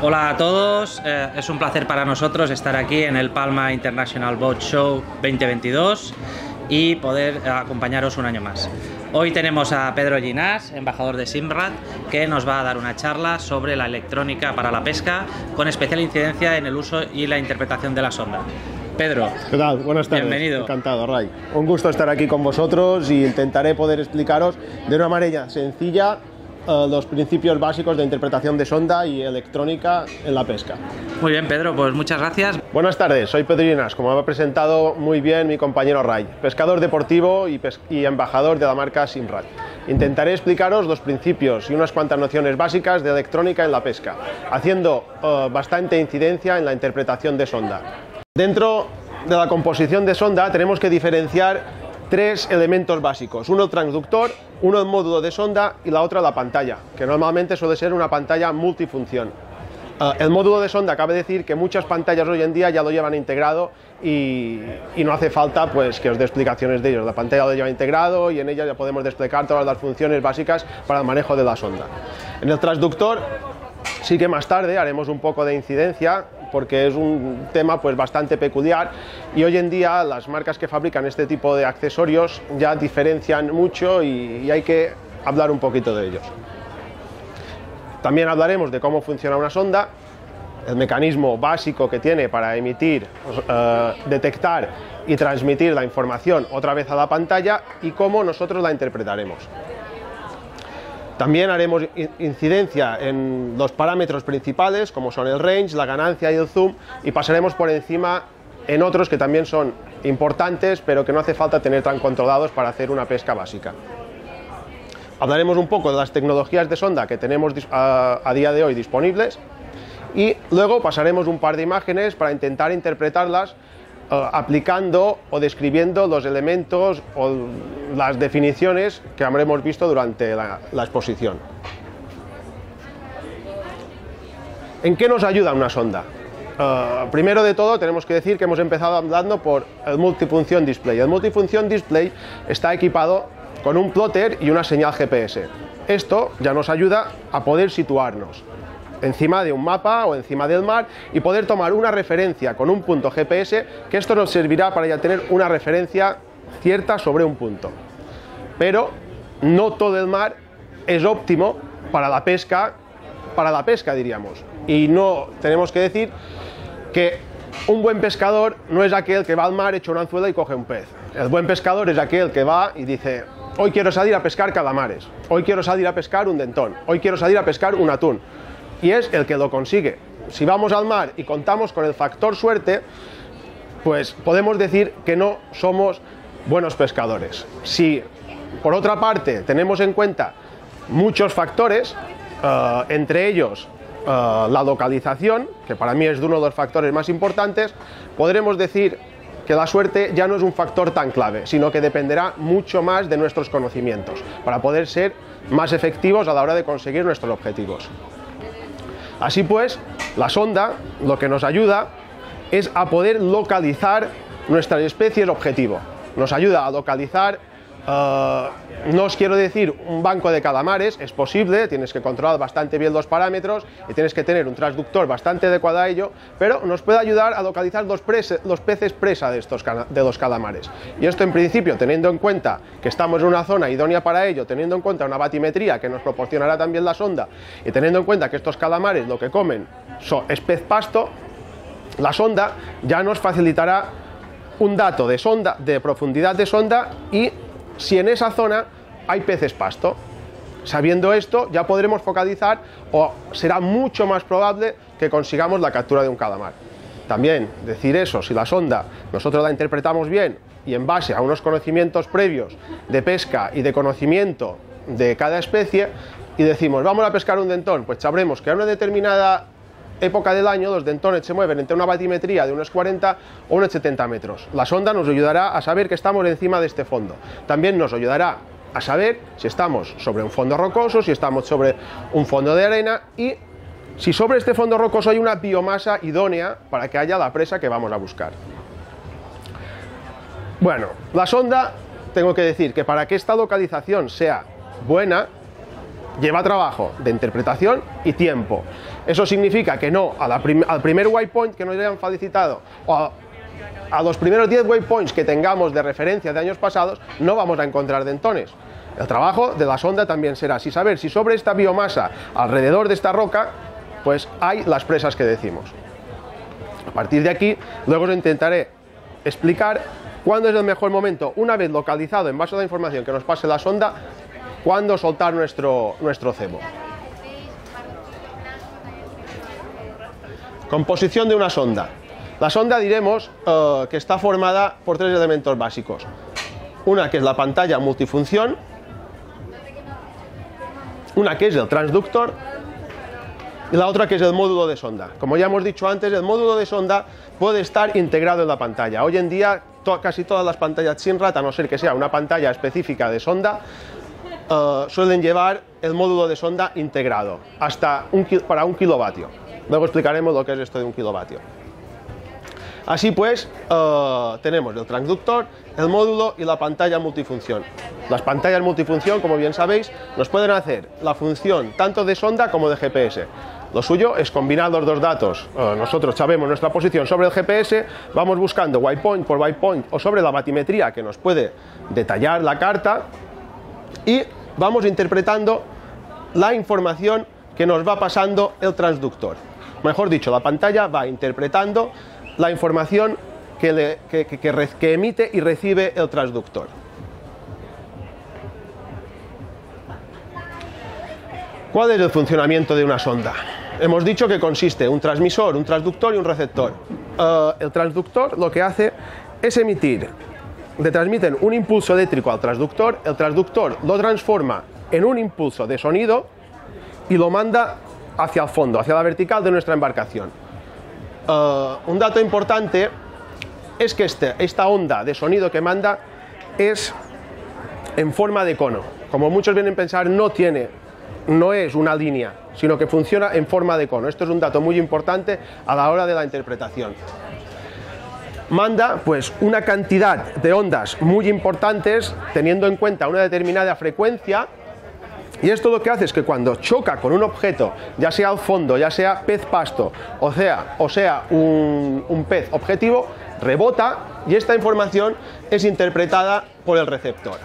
Hola a todos, es un placer para nosotros estar aquí en el Palma International Boat Show 2022 y poder acompañaros un año más. Hoy tenemos a Pedro Llinás, embajador de Simrad, que nos va a dar una charla sobre la electrónica para la pesca, con especial incidencia en el uso y la interpretación de la sonda. Pedro, ¿qué tal? Buenas tardes. Bienvenido. Encantado, Ray. Un gusto estar aquí con vosotros y intentaré poder explicaros de una manera sencilla los principios básicos de interpretación de sonda y electrónica en la pesca. Muy bien, Pedro, pues muchas gracias. Buenas tardes, soy Pedro Llinás, como me ha presentado muy bien mi compañero Ray, pescador deportivo y embajador de la marca Simrad. Intentaré explicaros los principios y unas cuantas nociones básicas de electrónica en la pesca, haciendo bastante incidencia en la interpretación de sonda. Dentro de la composición de sonda tenemos que diferenciar tres elementos básicos: uno el transductor, uno el módulo de sonda y la otra la pantalla, que normalmente suele ser una pantalla multifunción. El módulo de sonda, cabe decir que muchas pantallas hoy en día ya lo llevan integrado y no hace falta pues que os dé explicaciones de ellos. La pantalla lo lleva integrado y en ella ya podemos desplegar todas las funciones básicas para el manejo de la sonda. En el transductor sí que más tarde haremos un poco de incidencia, porque es un tema pues bastante peculiar y hoy en día las marcas que fabrican este tipo de accesorios ya diferencian mucho y hay que hablar un poquito de ellos. También hablaremos de cómo funciona una sonda, el mecanismo básico que tiene para emitir, detectar y transmitir la información otra vez a la pantalla y cómo nosotros la interpretaremos. También haremos incidencia en los parámetros principales, como son el range, la ganancia y el zoom, y pasaremos por encima en otros que también son importantes, pero que no hace falta tener tan controlados para hacer una pesca básica. Hablaremos un poco de las tecnologías de sonda que tenemos a día de hoy disponibles y luego pasaremos un par de imágenes para intentar interpretarlas aplicando o describiendo los elementos o las definiciones que habremos visto durante la exposición. ¿En qué nos ayuda una sonda? Primero de todo tenemos que decir que hemos empezado hablando por el multifunción display. El multifunción display está equipado con un plotter y una señal GPS. Esto ya nos ayuda a poder situarnos encima de un mapa o encima del mar y poder tomar una referencia con un punto GPS, que esto nos servirá para ya tener una referencia cierta sobre un punto. Pero no todo el mar es óptimo para la pesca diríamos. Y no tenemos que decir que un buen pescador no es aquel que va al mar, echa una anzuela y coge un pez. El buen pescador es aquel que va y dice: hoy quiero salir a pescar calamares, hoy quiero salir a pescar un dentón, hoy quiero salir a pescar un atún. Y es el que lo consigue. Si vamos al mar y contamos con el factor suerte, pues podemos decir que no somos buenos pescadores. Si por otra parte tenemos en cuenta muchos factores, entre ellos la localización, que para mí es uno de los factores más importantes, podremos decir que la suerte ya no es un factor tan clave, sino que dependerá mucho más de nuestros conocimientos para poder ser más efectivos a la hora de conseguir nuestros objetivos. Así pues, la sonda lo que nos ayuda es a poder localizar nuestras especies objetivo. Nos ayuda a localizar, no os quiero decir un banco de calamares, es posible, tienes que controlar bastante bien los parámetros y tienes que tener un transductor bastante adecuado a ello, pero nos puede ayudar a localizar los peces presa de los calamares. Y esto en principio, teniendo en cuenta que estamos en una zona idónea para ello, teniendo en cuenta una batimetría que nos proporcionará también la sonda y teniendo en cuenta que estos calamares lo que comen es pez pasto, la sonda ya nos facilitará un dato de sonda, de profundidad de sonda y si en esa zona hay peces pasto. Sabiendo esto, ya podremos focalizar o será mucho más probable que consigamos la captura de un calamar. También decir eso, si la sonda nosotros la interpretamos bien y en base a unos conocimientos previos de pesca y de conocimiento de cada especie y decimos vamos a pescar un dentón, pues sabremos que a una determinada época del año los dentones se mueven entre una batimetría de unos 40 o unos 70 metros. La sonda nos ayudará a saber que estamos encima de este fondo. También nos ayudará a saber si estamos sobre un fondo rocoso, si estamos sobre un fondo de arena y si sobre este fondo rocoso hay una biomasa idónea para que haya la presa que vamos a buscar. Bueno, la sonda, tengo que decir que para que esta localización sea buena, lleva trabajo de interpretación y tiempo. Eso significa que no al primer waypoint que nos hayan felicitado o a los primeros 10 waypoints que tengamos de referencia de años pasados no vamos a encontrar dentones. El trabajo de la sonda también será saber si sobre esta biomasa, alrededor de esta roca, pues hay las presas que decimos. A partir de aquí, luego os intentaré explicar cuándo es el mejor momento, una vez localizado en base a la información que nos pase la sonda, cuándo soltar nuestro cebo. Composición de una sonda. La sonda diremos que está formada por 3 elementos básicos. Una que es la pantalla multifunción, una que es el transductor y la otra que es el módulo de sonda. Como ya hemos dicho antes, el módulo de sonda puede estar integrado en la pantalla. Hoy en día casi todas las pantallas Simrad, a no ser que sea una pantalla específica de sonda, suelen llevar el módulo de sonda integrado para 1 kilovatio. Luego explicaremos lo que es esto de 1 kilovatio. Así pues, tenemos el transductor, el módulo y la pantalla multifunción. Las pantallas multifunción, como bien sabéis, nos pueden hacer la función tanto de sonda como de GPS. Lo suyo es combinar los dos datos. Nosotros sabemos nuestra posición sobre el GPS, vamos buscando waypoint por waypoint o sobre la batimetría que nos puede detallar la carta y vamos interpretando la información que nos va pasando el transductor. Mejor dicho, la pantalla va interpretando la información que emite y recibe el transductor. ¿Cuál es el funcionamiento de una sonda? Hemos dicho que consiste en un transmisor, un transductor y un receptor. El transductor lo que hace es le transmiten un impulso eléctrico al transductor, el transductor lo transforma en un impulso de sonido y lo manda hacia el fondo, hacia la vertical de nuestra embarcación. Un dato importante es que esta onda de sonido que manda es en forma de cono. Como muchos vienen a pensar, no es una línea, sino que funciona en forma de cono. Esto es un dato muy importante a la hora de la interpretación. Manda pues una cantidad de ondas muy importantes teniendo en cuenta una determinada frecuencia, y esto lo que hace es que cuando choca con un objeto, ya sea al fondo, ya sea pez pasto o sea un pez objetivo, rebota y esta información es interpretada por el receptor.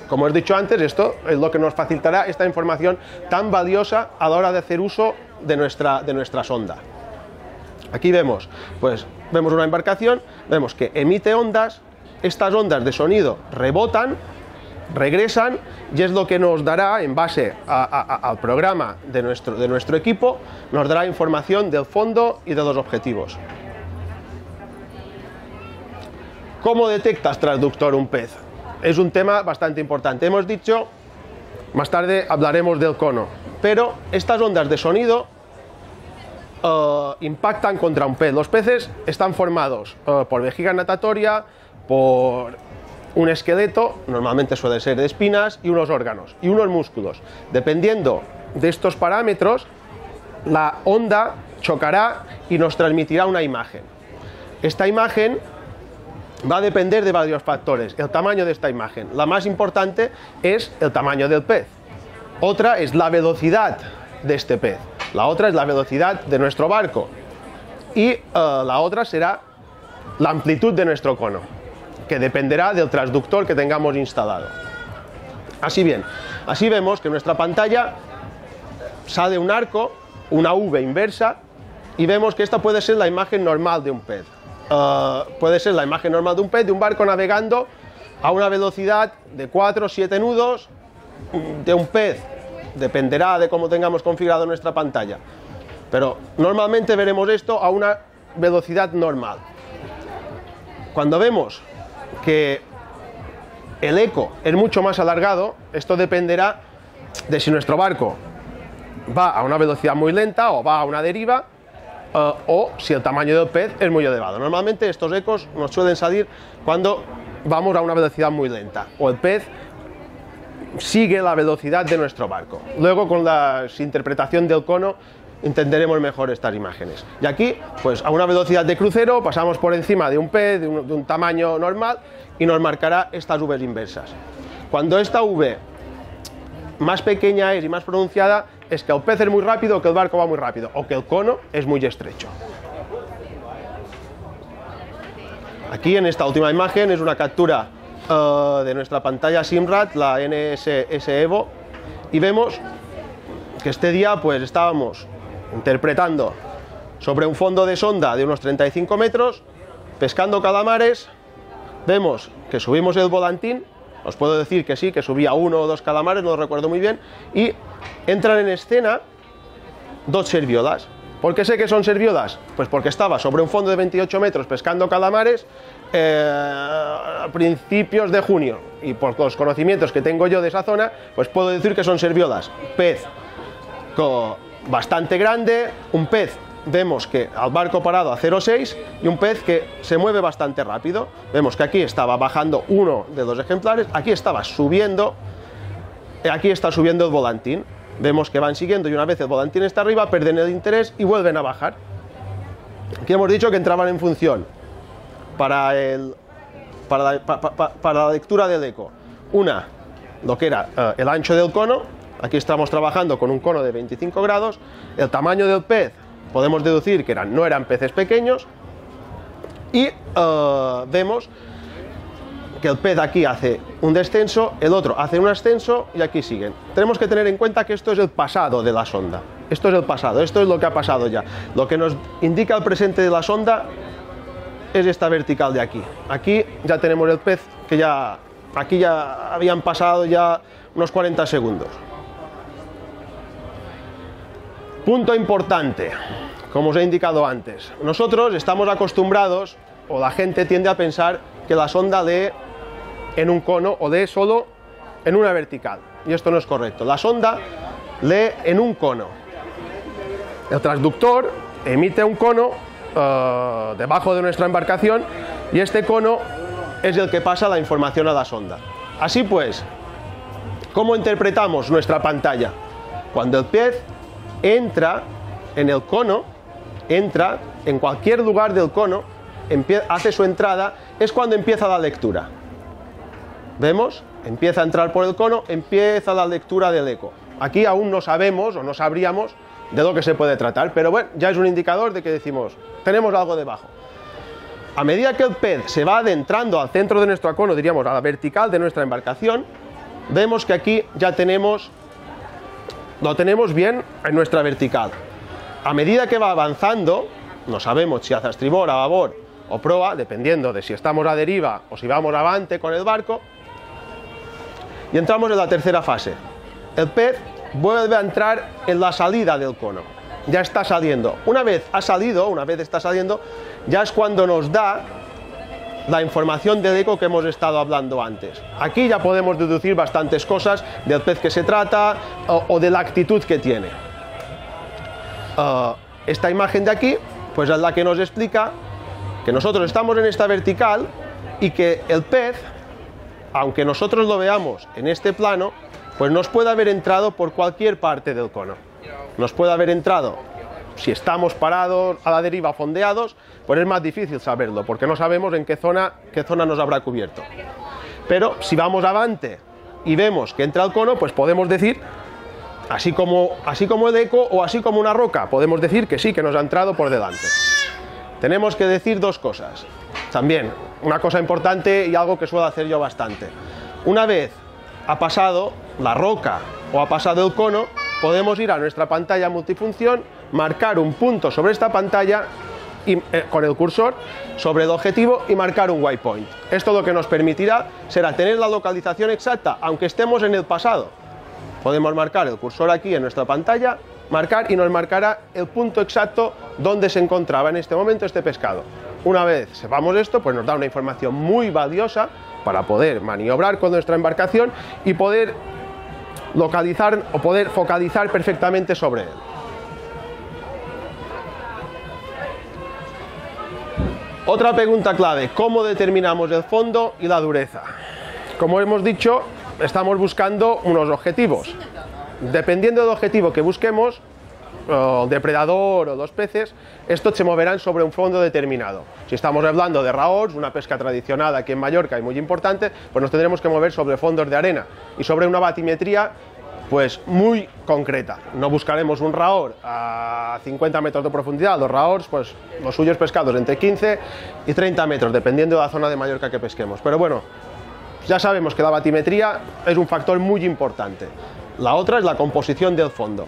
Como os he dicho antes, esto es lo que nos facilitará esta información tan valiosa a la hora de hacer uso de nuestra sonda. Aquí vemos una embarcación, vemos que emite ondas, estas ondas de sonido rebotan, regresan y es lo que nos dará, en base al programa de nuestro equipo, nos dará información del fondo y de los objetivos. ¿Cómo detectas transductor un pez? Es un tema bastante importante. Hemos dicho, más tarde hablaremos del cono, pero estas ondas de sonido impactan contra un pez. Los peces están formados por vejiga natatoria, por un esqueleto, normalmente suele ser de espinas, y unos órganos y unos músculos. Dependiendo de estos parámetros, la onda chocará y nos transmitirá una imagen. Esta imagen va a depender de varios factores. El tamaño de esta imagen, la más importante es el tamaño del pez. Otra es la velocidad de este pez. La otra es la velocidad de nuestro barco. Y la otra será la amplitud de nuestro cono, que dependerá del transductor que tengamos instalado. Así vemos que en nuestra pantalla sale un arco, una V inversa, y vemos que esta puede ser la imagen normal de un pez. Puede ser la imagen normal de un pez, de un barco navegando a una velocidad de 4 o 7 nudos, de un pez, dependerá de cómo tengamos configurado nuestra pantalla, pero normalmente veremos esto a una velocidad normal. Cuando vemos que el eco es mucho más alargado, esto dependerá de si nuestro barco va a una velocidad muy lenta o va a una deriva, o si el tamaño del pez es muy elevado. Normalmente estos ecos nos suelen salir cuando vamos a una velocidad muy lenta o el pez sigue la velocidad de nuestro barco. Luego, con la interpretación del cono, entenderemos mejor estas imágenes. Y aquí, pues a una velocidad de crucero, pasamos por encima de un pez de un tamaño normal y nos marcará estas V's inversas. Cuando esta V más pequeña es y más pronunciada es que el pez es muy rápido o que el barco va muy rápido o que el cono es muy estrecho. Aquí en esta última imagen es una captura de nuestra pantalla Simrad, la NSS Evo, y vemos que este día pues estábamos interpretando sobre un fondo de sonda de unos 35 metros, pescando calamares. Vemos que subimos el volantín, os puedo decir que sí, que subía 1 o 2 calamares, no lo recuerdo muy bien, y entran en escena 2 serviolas. ¿Por qué sé que son serviolas? Pues porque estaba sobre un fondo de 28 metros pescando calamares a principios de junio, y por los conocimientos que tengo yo de esa zona, pues puedo decir que son serviolas. Pez bastante grande, un pez, vemos que al barco parado a 0,6 y un pez que se mueve bastante rápido. Vemos que aquí estaba bajando uno de 2 ejemplares, aquí estaba subiendo, aquí está subiendo el volantín. Vemos que van siguiendo y una vez el volantín está arriba, pierden el interés y vuelven a bajar. Aquí hemos dicho que entraban en función para la lectura del eco. Una, lo que era el ancho del cono. Aquí estamos trabajando con un cono de 25 grados. El tamaño del pez, podemos deducir que no eran peces pequeños. Y vemos que el pez aquí hace un descenso, el otro hace un ascenso y aquí siguen. Tenemos que tener en cuenta que esto es el pasado de la sonda. Esto es el pasado, esto es lo que ha pasado ya. Lo que nos indica el presente de la sonda es esta vertical de aquí. Aquí ya tenemos el pez que aquí ya habían pasado ya unos 40 segundos. Punto importante, como os he indicado antes. Nosotros estamos acostumbrados, o la gente tiende a pensar, que la sonda lee en un cono o lee solo en una vertical, y esto no es correcto. La sonda lee en un cono. El transductor emite un cono debajo de nuestra embarcación y este cono es el que pasa la información a la sonda. Así pues, ¿cómo interpretamos nuestra pantalla? Cuando el pez entra en el cono, entra en cualquier lugar del cono, hace su entrada, es cuando empieza la lectura. ¿Vemos? Empieza a entrar por el cono, empieza la lectura del eco. Aquí aún no sabemos o no sabríamos de lo que se puede tratar, pero bueno, ya es un indicador de que decimos, tenemos algo debajo. A medida que el pez se va adentrando al centro de nuestro cono, diríamos a la vertical de nuestra embarcación, vemos que aquí ya lo tenemos bien en nuestra vertical. A medida que va avanzando, no sabemos si hacia estribor, a babor o proa, dependiendo de si estamos a deriva o si vamos avante con el barco, y entramos en la tercera fase. El pez vuelve a entrar en la salida del cono, ya está saliendo. Una vez está saliendo, ya es cuando nos da la información del eco que hemos estado hablando antes. Aquí ya podemos deducir bastantes cosas del pez que se trata o de la actitud que tiene. Esta imagen de aquí pues es la que nos explica que nosotros estamos en esta vertical y que el pez, aunque nosotros lo veamos en este plano, pues nos puede haber entrado por cualquier parte del cono. Nos puede haber entrado, si estamos parados a la deriva fondeados, pues es más difícil saberlo, porque no sabemos en qué zona nos habrá cubierto. Pero si vamos avante y vemos que entra el cono, pues podemos decir, así como el eco o así como una roca, podemos decir que sí, que nos ha entrado por delante. Tenemos que decir dos cosas. También, una cosa importante y algo que suelo hacer yo bastante. Una vez ha pasado la roca o ha pasado el cono, podemos ir a nuestra pantalla multifunción, marcar un punto sobre esta pantalla y, con el cursor sobre el objetivo y marcar un waypoint. Esto lo que nos permitirá será tener la localización exacta, aunque estemos en el pasado. Podemos marcar el cursor aquí en nuestra pantalla, marcar y nos marcará el punto exacto donde se encontraba en este momento este pescado. Una vez sepamos esto, pues nos da una información muy valiosa para poder maniobrar con nuestra embarcación y poder localizar o poder focalizar perfectamente sobre él. Otra pregunta clave: ¿cómo determinamos el fondo y la dureza? Como hemos dicho, estamos buscando unos objetivos. Dependiendo del objetivo que busquemos, el depredador o los peces, estos se moverán sobre un fondo determinado. Si estamos hablando de raols, una pesca tradicional aquí en Mallorca y muy importante, pues nos tendremos que mover sobre fondos de arena y sobre una batimetría pues muy concreta. No buscaremos un raor a 50 metros de profundidad. Los raors, pues los suyos pescados entre 15 y 30 metros, dependiendo de la zona de Mallorca que pesquemos. Pero bueno, ya sabemos que la batimetría es un factor muy importante. La otra es la composición del fondo.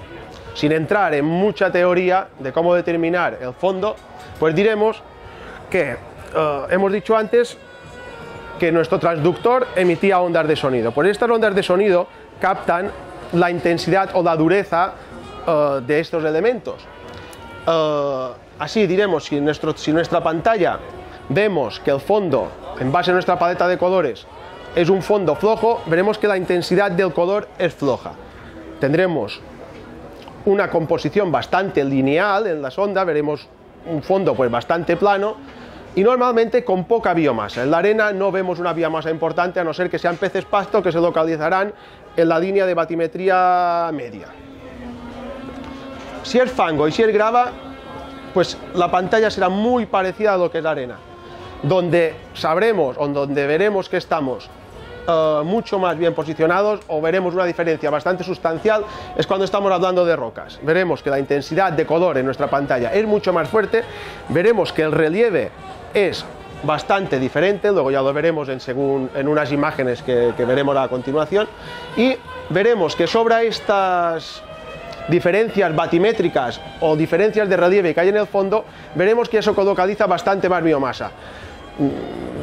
Sin entrar en mucha teoría de cómo determinar el fondo, pues diremos que hemos dicho antes que nuestro transductor emitía ondas de sonido. Pues estas ondas de sonido captan la intensidad o la dureza de estos elementos. Así diremos, si nuestra pantalla vemos que el fondo, en base a nuestra paleta de colores, es un fondo flojo, veremos que la intensidad del color es floja. Tendremos una composición bastante lineal en la sonda, veremos un fondo pues bastante plano y normalmente con poca biomasa. En la arena no vemos una biomasa importante, a no ser que sean peces pasto que se localizarán en la línea de batimetría media. Si es fango y si es grava, pues la pantalla será muy parecida a lo que es la arena. Donde sabremos o donde veremos que estamos mucho más bien posicionados o veremos una diferencia bastante sustancial es cuando estamos hablando de rocas. Veremos que la intensidad de color en nuestra pantalla es mucho más fuerte, veremos que el relieve es bastante diferente, luego ya lo veremos en unas imágenes que veremos a continuación, y veremos que sobre estas diferencias batimétricas o diferencias de relieve que hay en el fondo, veremos que eso localiza bastante más biomasa.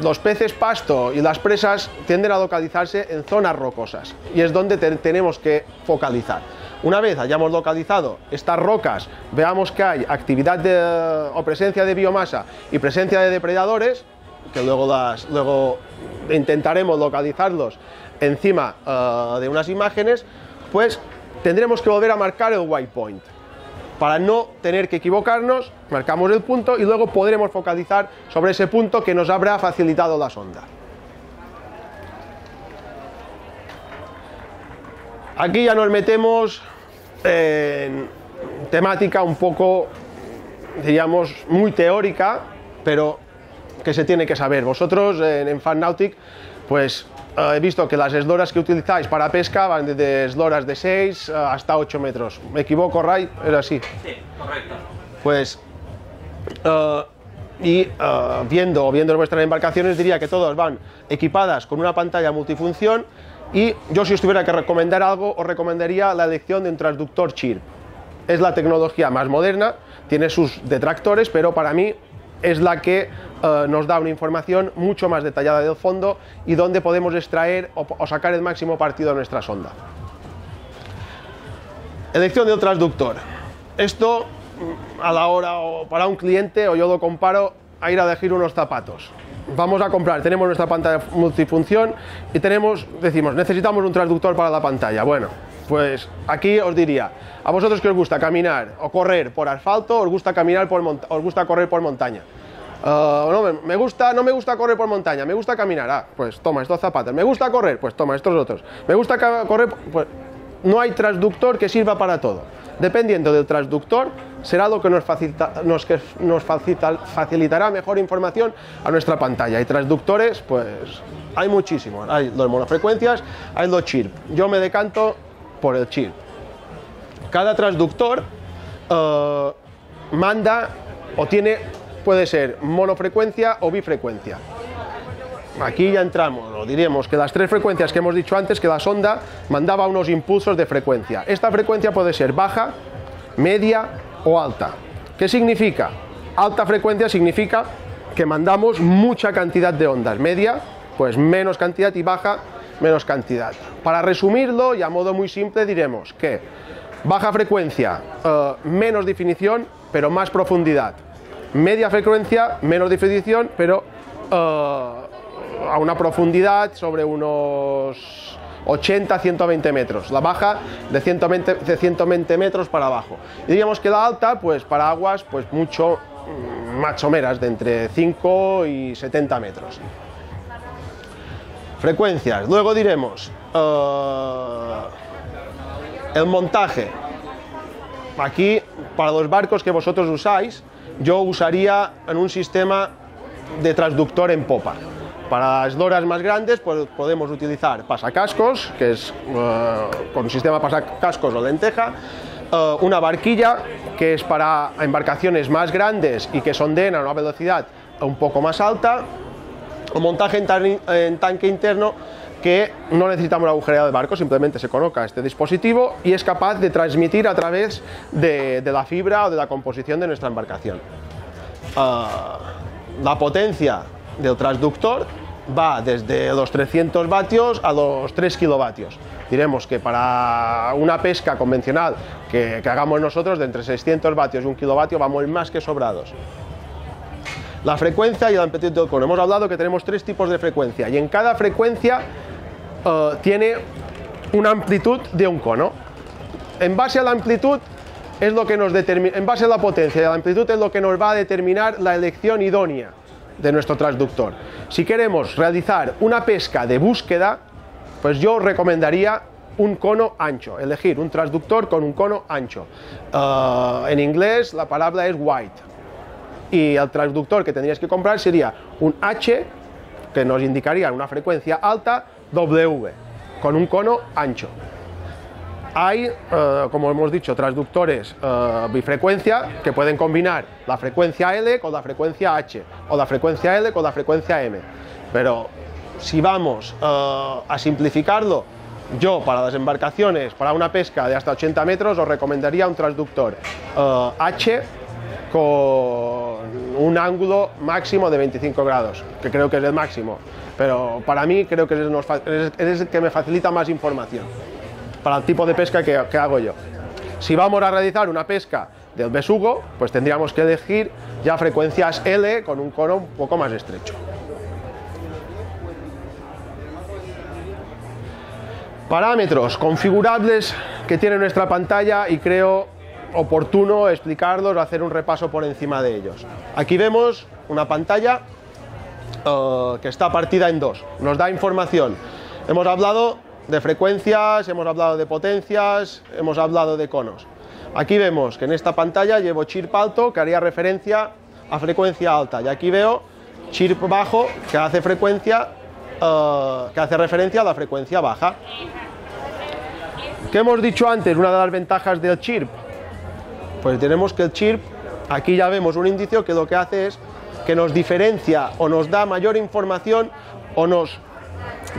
Los peces pasto y las presas tienden a localizarse en zonas rocosas y es donde tenemos que focalizar. Una vez hayamos localizado estas rocas, veamos que hay actividad o presencia de biomasa y presencia de depredadores, que luego intentaremos localizarlos encima de unas imágenes, pues tendremos que volver a marcar el waypoint. Para no tener que equivocarnos, marcamos el punto y luego podremos focalizar sobre ese punto que nos habrá facilitado la sonda. Aquí ya nos metemos en temática un poco, diríamos, muy teórica, pero que se tiene que saber. Vosotros en Fannautic, pues he visto que las esloras que utilizáis para pesca van desde esloras de 6 hasta 8 metros. ¿Me equivoco, Ray? ¿Era así? Sí, correcto. Pues, viendo vuestras embarcaciones, diría que todas van equipadas con una pantalla multifunción y yo, si os tuviera que recomendar algo, os recomendaría la elección de un transductor CHIRP. Es la tecnología más moderna, tiene sus detractores, pero para mí es la que nos da una información mucho más detallada del fondo y donde podemos extraer o sacar el máximo partido de nuestra sonda. Elección del transductor. Esto a la hora o para un cliente, o yo lo comparo a ir a elegir unos zapatos. Vamos a comprar, tenemos nuestra pantalla multifunción y decimos, necesitamos un transductor para la pantalla. Bueno, pues aquí os diría, a vosotros que os gusta caminar o correr por asfalto, os gusta correr por montaña. No me gusta correr por montaña, me gusta caminar, pues toma estos zapatos. Me gusta correr, pues toma estos otros. Me gusta correr, pues no hay transductor que sirva para todo. Dependiendo del transductor, será lo que nos facilitará mejor información a nuestra pantalla. Y transductores, pues hay muchísimos. Hay los monofrecuencias, hay los CHIRP. Yo me decanto por el CHIRP. Cada transductor manda o puede ser monofrecuencia o bifrecuencia. Aquí ya entramos, diríamos que las tres frecuencias que hemos dicho antes, que la sonda mandaba unos impulsos de frecuencia. Esta frecuencia puede ser baja, media o alta. ¿Qué significa? Alta frecuencia significa que mandamos mucha cantidad de ondas. Media, pues menos cantidad, y baja, menos cantidad. Para resumirlo y a modo muy simple diremos que baja frecuencia, menos definición, pero más profundidad. Media frecuencia, menos definición, pero a una profundidad sobre unos 80-120 metros. La baja de 120 metros para abajo. Y diríamos que la alta, pues para aguas pues mucho más someras, de entre 5 y 70 metros. Frecuencias. Luego diremos el montaje. Aquí, para los barcos que vosotros usáis, yo usaría en un sistema de transductor en popa. Para esloras más grandes pues podemos utilizar pasacascos, que es con sistema pasacascos o lenteja, una barquilla, que es para embarcaciones más grandes y que sondeen a una velocidad un poco más alta, un montaje en tanque interno, que no necesitamos agujereado de barco, simplemente se coloca este dispositivo y es capaz de transmitir a través de la fibra o de la composición de nuestra embarcación. La potencia del transductor va desde los 300 vatios a los 3 kilovatios. Diremos que para una pesca convencional que hagamos nosotros, de entre 600 vatios y 1 kilovatio, vamos más que sobrados. La frecuencia y la amplitud del cono. Hemos hablado que tenemos 3 tipos de frecuencia y en cada frecuencia tiene una amplitud de un cono. En base a la amplitud es lo que nos determina, en base a la potencia y a la amplitud es lo que nos va a determinar la elección idónea de nuestro transductor. Si queremos realizar una pesca de búsqueda, pues yo recomendaría un cono ancho, elegir un transductor con un cono ancho. En inglés la palabra es wide. Y el transductor que tendrías que comprar sería un H, que nos indicaría una frecuencia alta, W, con un cono ancho. Hay, como hemos dicho, transductores bifrecuencia que pueden combinar la frecuencia L con la frecuencia H o la frecuencia L con la frecuencia M. Pero si vamos a simplificarlo, yo para las embarcaciones, para una pesca de hasta 80 metros, os recomendaría un transductor H con un ángulo máximo de 25 grados, que creo que es el máximo, pero para mí creo que es el que me facilita más información para el tipo de pesca que hago yo. Si vamos a realizar una pesca del besugo, pues tendríamos que elegir ya frecuencias L con un cono un poco más estrecho. Parámetros configurables que tiene nuestra pantalla y creo oportuno explicarlos, hacer un repaso por encima de ellos. Aquí vemos una pantalla que está partida en dos, nos da información. Hemos hablado de frecuencias, hemos hablado de potencias, hemos hablado de conos. Aquí vemos que en esta pantalla llevo chirp alto, que haría referencia a frecuencia alta, y aquí veo chirp bajo, que hace referencia a la frecuencia baja. ¿Qué hemos dicho antes? Una de las ventajas del chirp, pues tenemos que el chirp, aquí ya vemos un indicio que lo que hace es que nos diferencia o nos da mayor información o nos,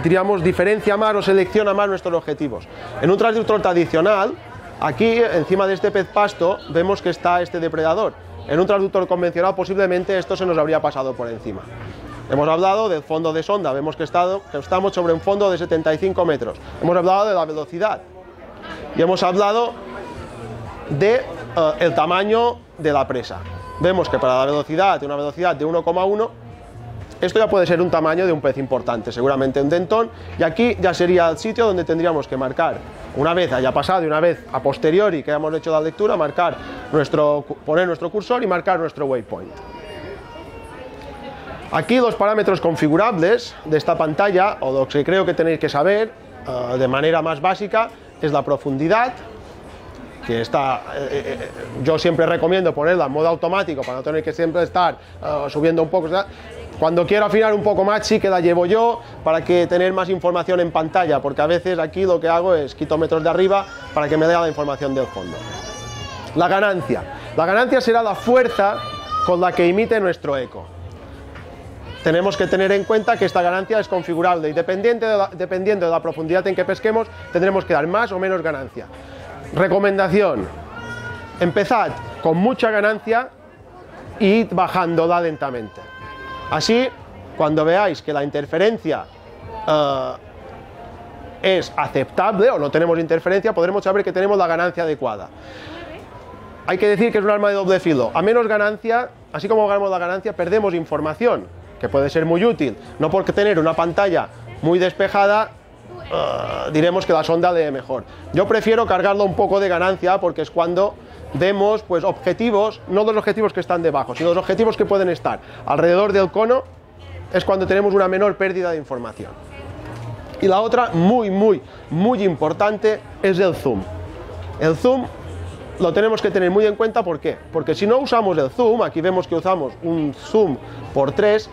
diríamos, diferencia más o selecciona más nuestros objetivos. En un transductor tradicional, aquí encima de este pez pasto vemos que está este depredador. En un transductor convencional posiblemente esto se nos habría pasado por encima. Hemos hablado del fondo de sonda, vemos que estamos sobre un fondo de 75 metros. Hemos hablado de la velocidad y hemos hablado de el tamaño de la presa. Vemos que para la velocidad, una velocidad de 1,1, esto ya puede ser un tamaño de un pez importante, seguramente un dentón, y aquí ya sería el sitio donde tendríamos que marcar, una vez haya pasado y una vez a posteriori que hayamos hecho la lectura, poner nuestro cursor y marcar nuestro waypoint. Aquí los parámetros configurables de esta pantalla, o lo que creo que tenéis que saber de manera más básica, es la profundidad, que está, yo siempre recomiendo ponerla en modo automático para no tener que siempre estar subiendo un poco. Cuando quiero afinar un poco más sí que la llevo yo para que tener más información en pantalla, porque a veces aquí lo que hago es quito metros de arriba para que me dé la información del fondo. La ganancia será la fuerza con la que emite nuestro eco. Tenemos que tener en cuenta que esta ganancia es configurable y dependiendo de la profundidad en que pesquemos tendremos que dar más o menos ganancia. Recomendación: empezad con mucha ganancia y id bajándola lentamente. Así, cuando veáis que la interferencia es aceptable o no tenemos interferencia, podremos saber que tenemos la ganancia adecuada. Hay que decir que es un arma de doble filo. A menos ganancia, así como ganamos la ganancia, perdemos información, que puede ser muy útil. No porque tener una pantalla muy despejada diremos que la sonda lee mejor. Yo prefiero cargarlo un poco de ganancia porque es cuando vemos pues objetivos, no los objetivos que están debajo, sino los objetivos que pueden estar alrededor del cono, es cuando tenemos una menor pérdida de información. Y la otra, muy importante, es el zoom. El zoom lo tenemos que tener muy en cuenta. ¿Por qué? Porque si no usamos el zoom, aquí vemos que usamos un zoom por 3,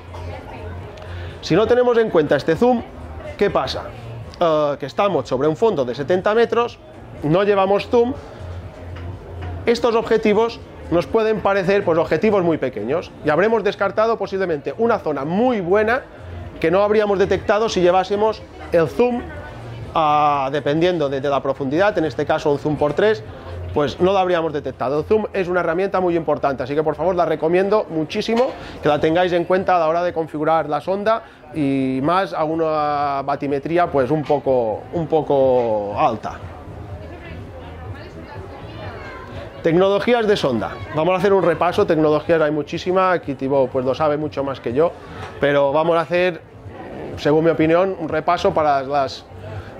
Si no tenemos en cuenta este zoom, ¿qué pasa? Que estamos sobre un fondo de 70 metros, no llevamos zoom, estos objetivos nos pueden parecer pues, objetivos muy pequeños y habremos descartado posiblemente una zona muy buena que no habríamos detectado si llevásemos el zoom, dependiendo de la profundidad, en este caso un zoom por 3, pues no lo habríamos detectado. El zoom es una herramienta muy importante, así que por favor la recomiendo muchísimo que la tengáis en cuenta a la hora de configurar la sonda y más a una batimetría pues un poco alta. Tecnologías de sonda. Vamos a hacer un repaso. Tecnologías hay muchísimas, aquí Thibaut pues lo sabe mucho más que yo, pero vamos a hacer, según mi opinión, un repaso para las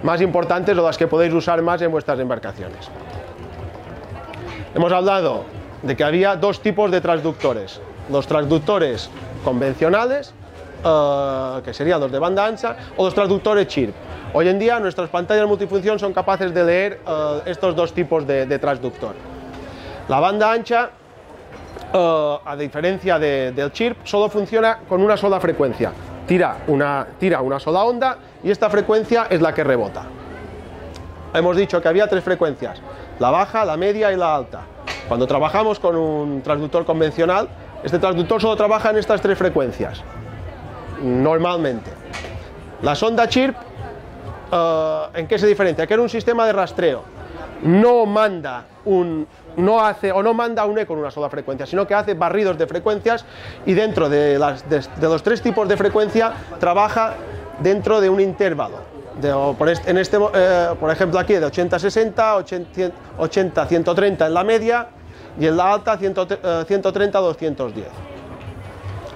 más importantes o las que podéis usar más en vuestras embarcaciones. Hemos hablado de que había dos tipos de transductores: los transductores convencionales, que serían los de banda ancha, o los transductores CHIRP. Hoy en día nuestras pantallas multifunción son capaces de leer estos dos tipos de transductor. La banda ancha, a diferencia del CHIRP, solo funciona con una sola frecuencia. Tira una sola onda y esta frecuencia es la que rebota. Hemos dicho que había tres frecuencias: la baja, la media y la alta. Cuando trabajamos con un transductor convencional, este transductor solo trabaja en estas tres frecuencias, normalmente. La sonda CHIRP, ¿en qué se diferencia? Que era un sistema de rastreo. No manda un eco en una sola frecuencia, sino que hace barridos de frecuencias y dentro de los tres tipos de frecuencia trabaja dentro de un intervalo. Por ejemplo aquí de 80-60, 80-130 en la media y en la alta 130-210.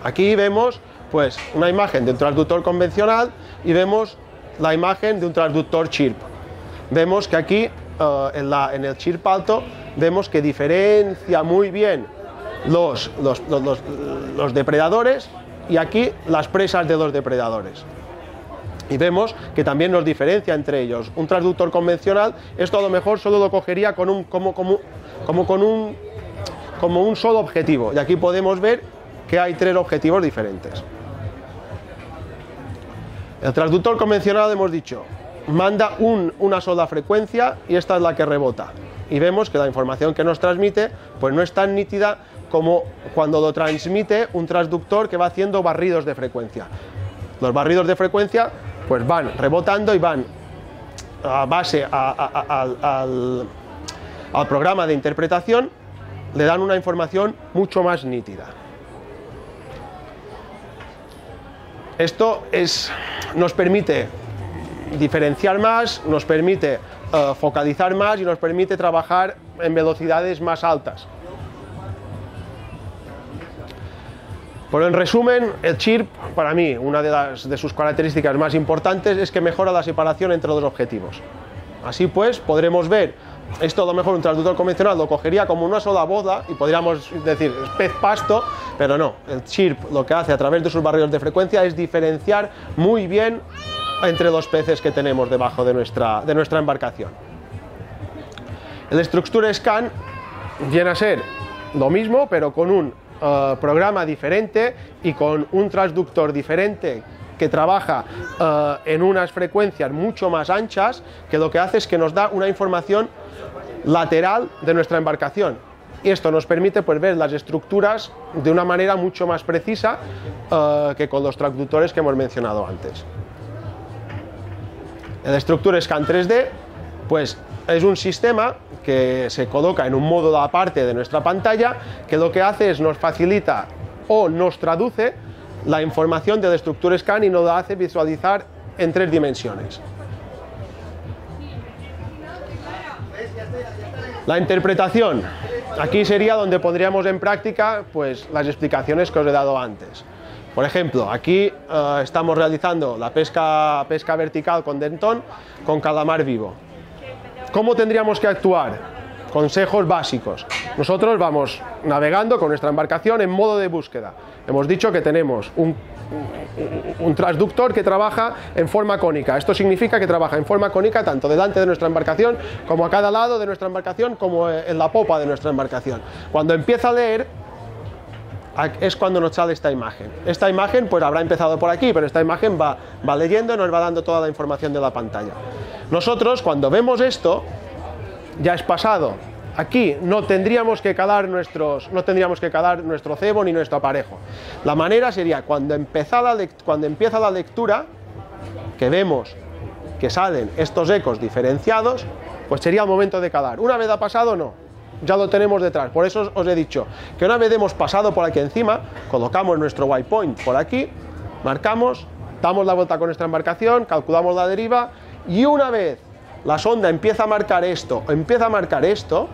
Aquí vemos pues una imagen de un transductor convencional y vemos la imagen de un transductor CHIRP. Vemos que aquí en el CHIRP alto vemos que diferencia muy bien los depredadores y aquí las presas de los depredadores. Y vemos que también nos diferencia entre ellos. Un transductor convencional, esto a lo mejor solo lo cogería como un solo objetivo. Y aquí podemos ver que hay tres objetivos diferentes. El transductor convencional, hemos dicho, manda una sola frecuencia y esta es la que rebota. Y vemos que la información que nos transmite pues no es tan nítida como cuando lo transmite un transductor que va haciendo barridos de frecuencia. Los barridos de frecuencia pues van rebotando y van a base al programa de interpretación, le dan una información mucho más nítida. Esto nos permite diferenciar más, nos permite focalizar más y nos permite trabajar en velocidades más altas. Pero en resumen, el CHIRP, para mí, una de sus características más importantes es que mejora la separación entre los objetivos. Así pues, podremos ver, esto a lo mejor un transductor convencional lo cogería como una sola boda y podríamos decir es pez pasto, pero no, el CHIRP lo que hace a través de sus barridos de frecuencia es diferenciar muy bien entre los peces que tenemos debajo de nuestra embarcación. El Structure Scan viene a ser lo mismo, pero con un programa diferente y con un transductor diferente que trabaja en unas frecuencias mucho más anchas, que lo que hace es que nos da una información lateral de nuestra embarcación. Y esto nos permite pues, ver las estructuras de una manera mucho más precisa que con los transductores que hemos mencionado antes. El Structure Scan 3D pues, es un sistema que se coloca en un módulo aparte de nuestra pantalla, que lo que hace es nos facilita o nos traduce la información del Structure Scan y nos la hace visualizar en tres dimensiones. La interpretación, aquí sería donde pondríamos en práctica pues, las explicaciones que os he dado antes. Por ejemplo, aquí estamos realizando la pesca vertical con dentón con calamar vivo. ¿Cómo tendríamos que actuar? Consejos básicos. Nosotros vamos navegando con nuestra embarcación en modo de búsqueda. Hemos dicho que tenemos un transductor que trabaja en forma cónica. Esto significa que trabaja en forma cónica tanto delante de nuestra embarcación como a cada lado de nuestra embarcación como en la popa de nuestra embarcación. Cuando empieza a leer, es cuando nos sale esta imagen. Esta imagen pues habrá empezado por aquí, pero esta imagen va leyendo y nos va dando toda la información de la pantalla. Nosotros cuando vemos esto, ya es pasado. Aquí no tendríamos que calar nuestro cebo ni nuestro aparejo. La manera sería cuando empieza la lectura, que vemos que salen estos ecos diferenciados, pues sería el momento de calar. Una vez ha pasado, no, ya lo tenemos detrás. Por eso os he dicho que una vez hemos pasado por aquí encima, colocamos nuestro waypoint por aquí, marcamos, damos la vuelta con nuestra embarcación, calculamos la deriva, y una vez la sonda empieza a marcar esto o empieza a marcar esto,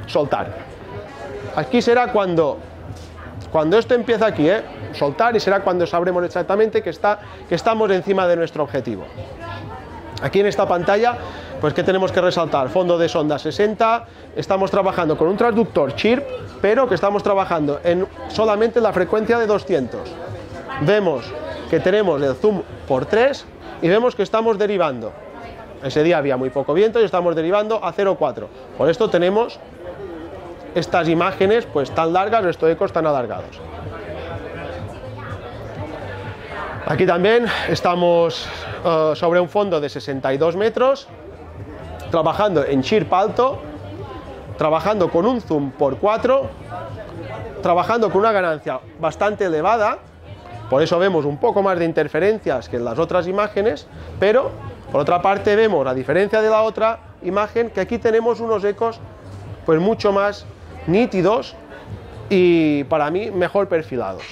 soltar. Aquí será cuando esto empieza aquí, soltar, y será cuando sabremos exactamente que estamos encima de nuestro objetivo. Aquí en esta pantalla, pues ¿qué tenemos que resaltar? Fondo de sonda 60, estamos trabajando con un transductor chirp, pero que estamos trabajando en solamente la frecuencia de 200. Vemos que tenemos el zoom por 3 y vemos que estamos derivando. Ese día había muy poco viento y estamos derivando a 0,4. Por esto tenemos estas imágenes pues tan largas, estos ecos tan alargados. Aquí también estamos sobre un fondo de 62 metros, trabajando en chirp alto, trabajando con un zoom por 4, trabajando con una ganancia bastante elevada, por eso vemos un poco más de interferencias que en las otras imágenes, pero por otra parte vemos, a diferencia de la otra imagen, que aquí tenemos unos ecos pues mucho más nítidos y para mí mejor perfilados.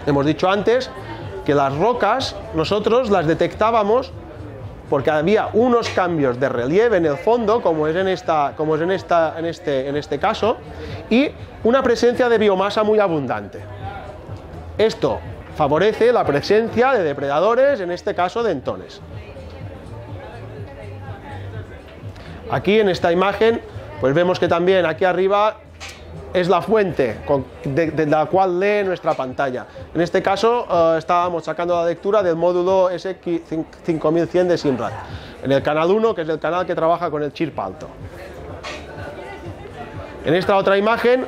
Hemos dicho antes que las rocas nosotros las detectábamos porque había unos cambios de relieve en el fondo, como es en este caso, y una presencia de biomasa muy abundante. Esto favorece la presencia de depredadores, en este caso de entones. Aquí en esta imagen pues vemos que también aquí arriba es la fuente de la cual lee nuestra pantalla. En este caso estábamos sacando la lectura del módulo S5100 de Simrad, en el canal 1, que es el canal que trabaja con el chirp alto. En esta otra imagen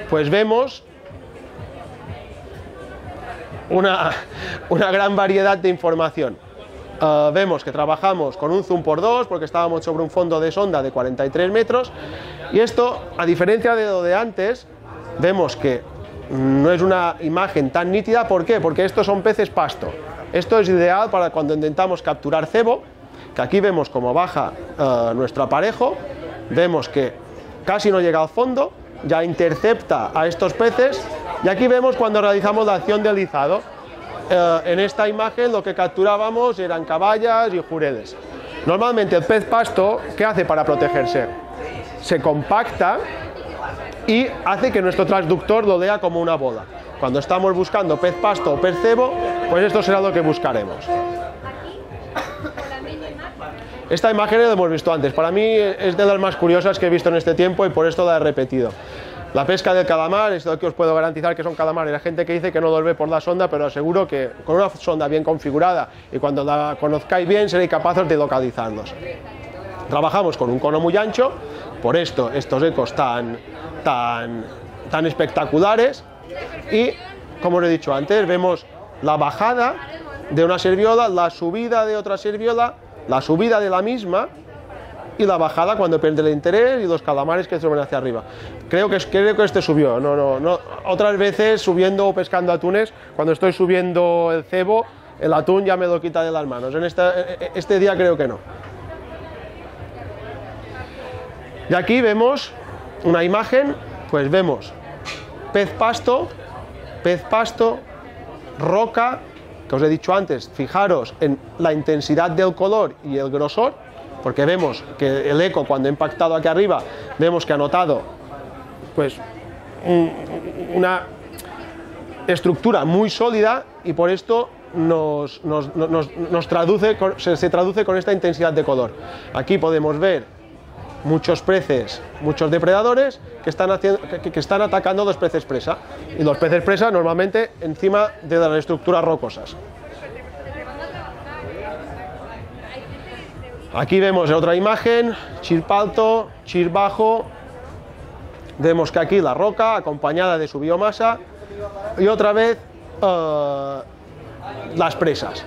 pues vemos una gran variedad de información. Vemos que trabajamos con un zoom por 2 porque estábamos sobre un fondo de sonda de 43 metros y esto, a diferencia de lo de antes, vemos que no es una imagen tan nítida. ¿Por qué? Porque estos son peces pasto. Esto es ideal para cuando intentamos capturar cebo, que aquí vemos cómo baja nuestro aparejo, vemos que casi no llega al fondo, ya intercepta a estos peces, y aquí vemos cuando realizamos la acción de alisado. En esta imagen lo que capturábamos eran caballas y jureles. Normalmente el pez pasto, ¿qué hace para protegerse? Se compacta y hace que nuestro transductor lo lea como una bola. Cuando estamos buscando pez pasto o pez cebo, pues esto será lo que buscaremos. Esta imagen la hemos visto antes, para mí es de las más curiosas que he visto en este tiempo y por esto la he repetido. La pesca del calamar, es lo que os puedo garantizar que son calamares. Hay gente que dice que no lo ve por la sonda, pero aseguro que con una sonda bien configurada y cuando la conozcáis bien seréis capaces de localizarlos. Trabajamos con un cono muy ancho, por esto estos ecos tan espectaculares, y como os he dicho antes, vemos la bajada de una serviola, la subida de otra serviola, la subida de la misma y la bajada cuando pierde el interés y los calamares que suben hacia arriba. Creo que este subió, no. Otras veces subiendo o pescando atunes, cuando estoy subiendo el cebo, el atún ya me lo quita de las manos. Este día creo que no. Y aquí vemos una imagen, pues vemos pez pasto, roca, que os he dicho antes, fijaros en la intensidad del color y el grosor, porque vemos que el eco cuando ha impactado aquí arriba, vemos que ha notado pues una estructura muy sólida y por esto se traduce con esta intensidad de color. Aquí podemos ver muchos peces, muchos depredadores que están atacando los peces presa, y los peces presa normalmente encima de las estructuras rocosas. Aquí vemos otra imagen, chirp alto, chirp bajo, Vemos que aquí la roca acompañada de su biomasa y otra vez las presas.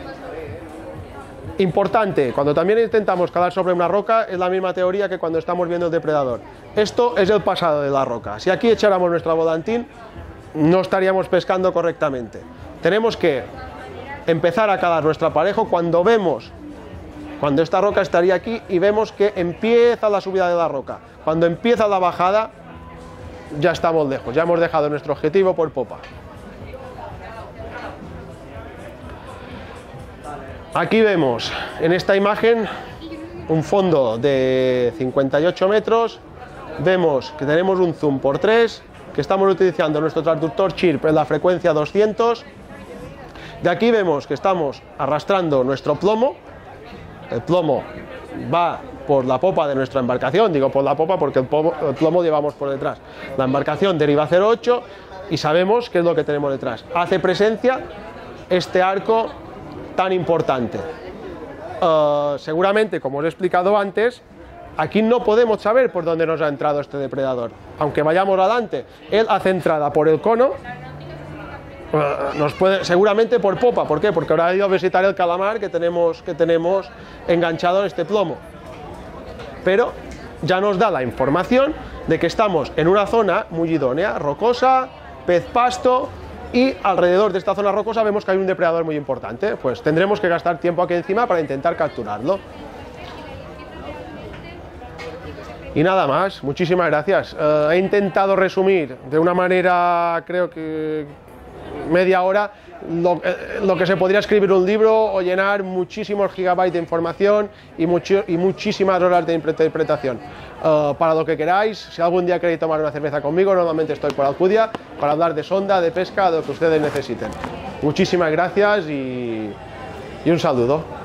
Importante, cuando también intentamos calar sobre una roca es la misma teoría que cuando estamos viendo el depredador. Esto es el pasado de la roca. Si aquí echáramos nuestra volantín no estaríamos pescando correctamente. Tenemos que empezar a calar nuestro aparejo cuando esta roca estaría aquí y vemos que empieza la subida de la roca. Cuando empieza la bajada ya estamos lejos, ya hemos dejado nuestro objetivo por popa. Aquí vemos en esta imagen un fondo de 58 metros, vemos que tenemos un zoom por 3, que estamos utilizando nuestro transductor Chirp en la frecuencia 200. De aquí vemos que estamos arrastrando nuestro plomo, el plomo va por la popa de nuestra embarcación, digo por la popa porque el plomo llevamos por detrás. La embarcación deriva 0,8 y sabemos qué es lo que tenemos detrás. Hace presencia este arco tan importante. Seguramente, como os he explicado antes, aquí no podemos saber por dónde nos ha entrado este depredador. Aunque vayamos adelante, él hace entrada por el cono, seguramente por popa. ¿Por qué? Porque habrá ido a visitar el calamar que tenemos enganchado en este plomo. Pero ya nos da la información de que estamos en una zona muy idónea, rocosa, pez pasto, y alrededor de esta zona rocosa vemos que hay un depredador muy importante. Pues tendremos que gastar tiempo aquí encima para intentar capturarlo. Y nada más, muchísimas gracias. He intentado resumir de una manera, creo que media hora, lo que se podría escribir un libro o llenar muchísimos gigabytes de información y muchísimas horas de interpretación. Para lo que queráis, si algún día queréis tomar una cerveza conmigo, normalmente estoy por Alcudia para hablar de sonda, de pesca, de lo que ustedes necesiten. Muchísimas gracias y un saludo.